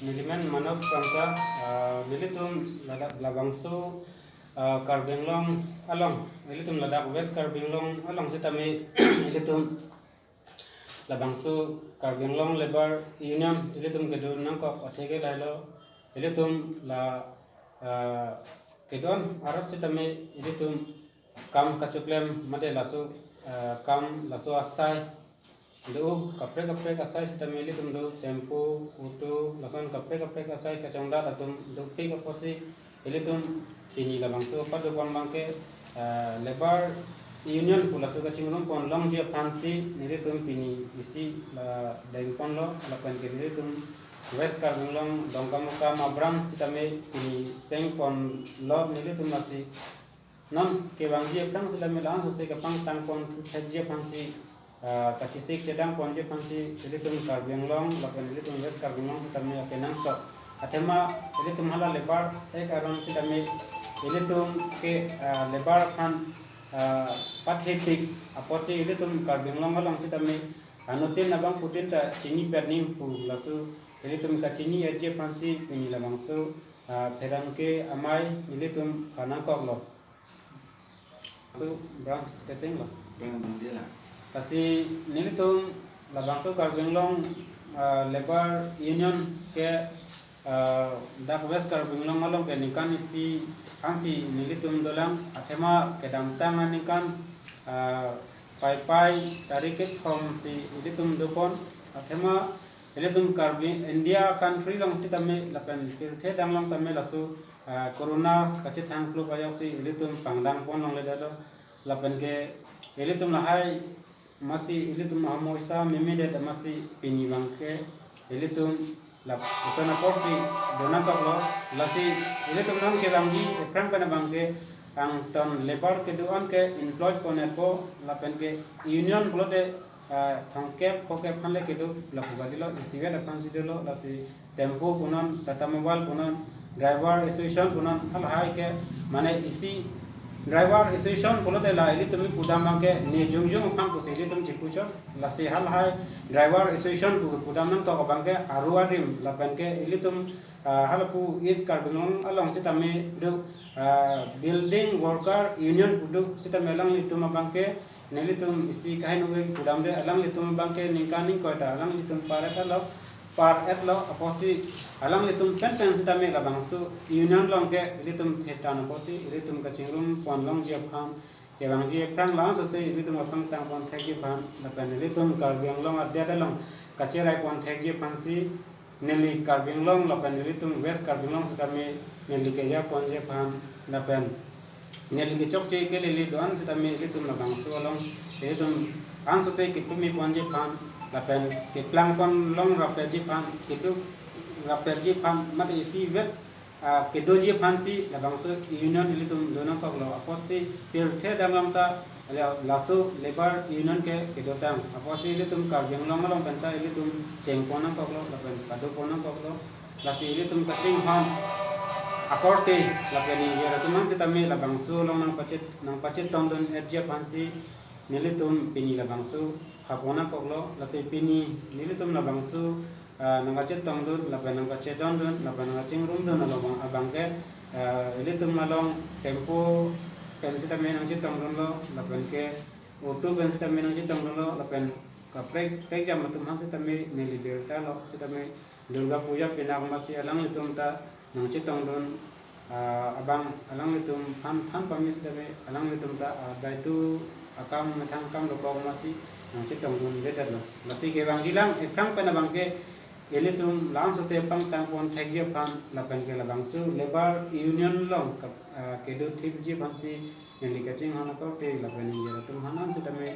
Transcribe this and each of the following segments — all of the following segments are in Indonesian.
niliman manov kamsa nilitum ladak labangsu Karbenglong along nilitum ladak west Karbenglong along sitami nilitum labangsu Karbenglong Labor Union nilitum gedun nangko othege lailo nilitum la kedon arat sitami nilitum kam kacuklem mate lasu kam lasu asai do kapre kasai sitami nilitum do tempo utu lason kapre kasai kacongda datum do pi kaposi nilitum kini labangsu padu kon bangke Labor Union pula suka cingrum pon long je pansi nilitum pini isi la daing pon lo lapan ke nilitum West Karbenglong dongkamuka mabrang sitame pini seng pon lo nilitum masih non ke bangje pang sitame lang sose ke pang tang pon je pansi kakisik cedang pon je pansi nilitum Karbenglong lapan nilitum West Karbenglong sitame akenang so atema nilitum hala lebar aron sitame nilitum ke lebar kan pathetik aposi nilitum Karbenglong long sitame anutin abang putin ta cini pernim pu lasu nilitum ka cini aje pansi pini labangsu pedang ke amai nilitum kanangkok lo su branch kesing lo kasi nilitum labangsu Karbenglong Labor Union ke dak West Karbenglong along ke nikan isi ansi nilitum dolang atema ke damtang nikan pai tariket hom si nilitum dopon atema nilitum Karbi India country long si tame lapen pirthe danglong tame lasu corona kacit hang flu bayok si nilitum pangdang pon long ledalo lapen ke nilitum lahai masih nilitum amoisa memede masih pini bangke nilitum la usana porsi dona kaklo lasi nilitum nang ke bangji pran pana bangke ang ton labor ke duan ke employed ponepo lapen ke union blote thongke poke phanle ke du la pugadilo isiwe da pansidelo lasi tempo punon tata mobile punon driver association punon hal hai ke mane isi driver association polote la nilitum pudamang ke ne jungjung phang ko nilitum chipucho lasi hal hai driver association pudamang to bangke aruadim lapen ke nilitum halapu East Karbenglong along sitame do building worker union pudu sitame lang litum bangke nelitum isi kahin uwe pudamde alang litum bangke ningkaning koita alang litum par et lo aposi alang litum pen sitame labangsu union long ke litum thetan aposi litum kachingrum pon long je pham ke bang je prang lang so se litum phang tang pon thegi phan lapen litum Karbenglong adya long kacherai pon thegi phansi neli Karbenglong lapen nelitum West Karbenglong sitame neli ke ya pon je phan lapen neli ke chok che ke leli doan sitame litum labangsu long litum ang so se ke pumi pon je phan lapen ke plang pon long rapeji phan ke du rapeji phan mat isi vet ke doji phan si labangsu union litum dona kok lo apot si pirthe danglam ta lasu Labor Union ke dotang aposi litum Karbenglong long penta litum cengpona kok lo lapen padu pona kok lo lasi litum kacing ham akorte lapen injera tuman sitame labangsu long nang pacit tondon edje pansi nilitum pini labangsu hapona kok lo lasi pini nilitum labangsu nang pacit tondon lapen nang pacit tondon lapen nang cing rumdon along abangke litum malong tempo pensita menang citong dulu lapen ke utu pensita menang citong dulu lapen kaprek jam betul masih tami neli berta lo sitame Durga Puja pinang masih alang litum ta nang citong dun abang alang litum pan pamis tame alang litum ta da itu akam metang kam lo masih nang citong dun beda lo masih ke bang jilang ekang pena bang ke elitum lang so se pang tang pon thegje pan lapen ke labangsu Labor Union long kedo tip je pansi yang dikacing hana ko te lapen injera tum hanan sitame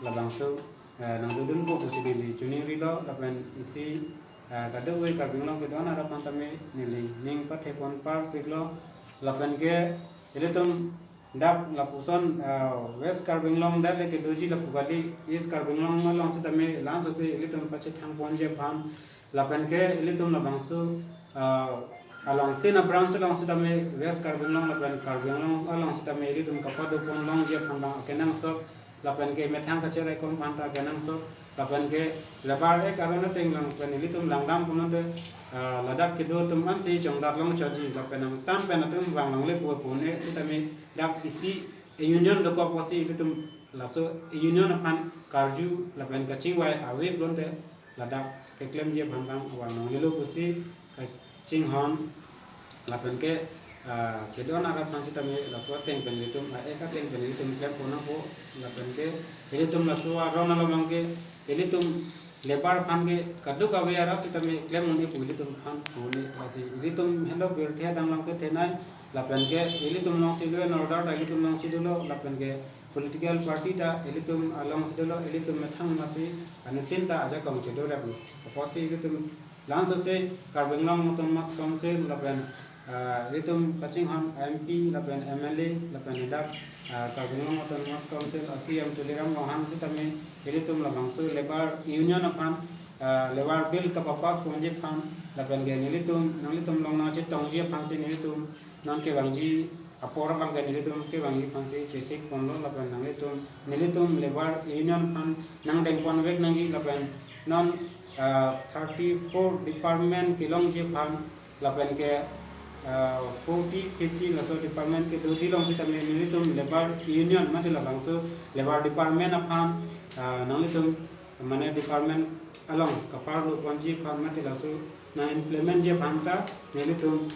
labangsu nang dudun ko posibili cuning rilo lapen isi kado we Karbenglong ke dona rapan tame nili ning pathe pon par piklo lapen ke elitum dak lapuson West Karbenglong dale ke doji lapugali East Karbenglong long sitame lang so se elitum pachet hang pon je pan lapen ke elitum labangsu along tina branch long sitame West Karbenglong lapen Karbenglong along sitame elitum kapado pon long je phandang kenang so lapen ke methang kachere kon phanta kenang so lapen ke lebar e karana teng lang pen elitum langdam punon de ladak kido tum an si chong dak long chaji la penang tan pen atum wang long le pu pu ne si tami dak isi union do ko si tum la so union pan karju la pen ka ching wai awe blon te ladak ke klem je bang bang wang long le lo ku si ka ching hon la pen ke kedua nak pan si tami la so teng pen tum ka teng pen tum klem pona ko la pen ke tum la so ron la bang ke tum lebar pan ke kadu ka we ara si tami klem ni puli tum pan puli asi tum hello ber the dang lang ke tenai la pen ke tum long si lo no da tum long si lo la pen ke political party ta tum along si lo tum methang masi anu tin ta aja kam chedo ra bu posi tum lang so se karbeng long tum mas council la pen tum kaching han MP la pen MLA la pen dak karbeng long tum mas council asi am tuliram han si tami tum la bangsu lebar union apan lebar bill ka papas ponje pan la pen ge tum long na che tong je pan si tum non ke bangji apora bang ge tum ke bangji pan si chesik pon lo la pen tum lebar union pan nang deng pon wek nang gi la pen non 34 department kilong je pan la pen ke 40-50 laso department ke doji long si tami tum lebar union mati la bangsu lebar department apan nang tum mane department along kapar lo ponji pan mati laso na implement je panta tum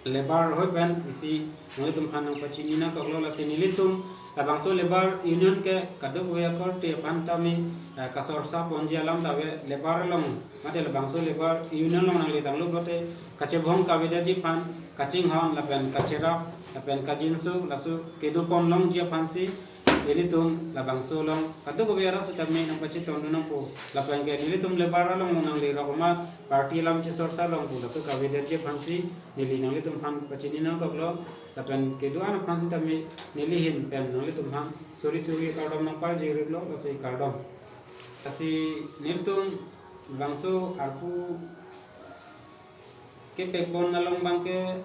lebar hoi ben isi nang tum pan nang pachini na kaklo la si tum la bangsu lebar union ke kaduk we kor te panta mi kasor sa ponji alam dawe lebar long mati la bangsu lebar union long nang le dang lo bote kache bhong ka weda ji pan kaching hong la pen kachera la pen kajinsu lasu kedu pon long je pansi tum la bangsu long kaduk we ara sitami nang pachi tondu nang po la pen ke tum lebar long nang le rokma party lam chi sor sa long pu lasu ka weda je pansi nili nang tum pan pachini na kaklo la pen kedu an pansi tami nili hin pen nang tum han sori kardom nang pal je reblo lasu kardom asi tum bangsu arpu ke pekon nalong bangke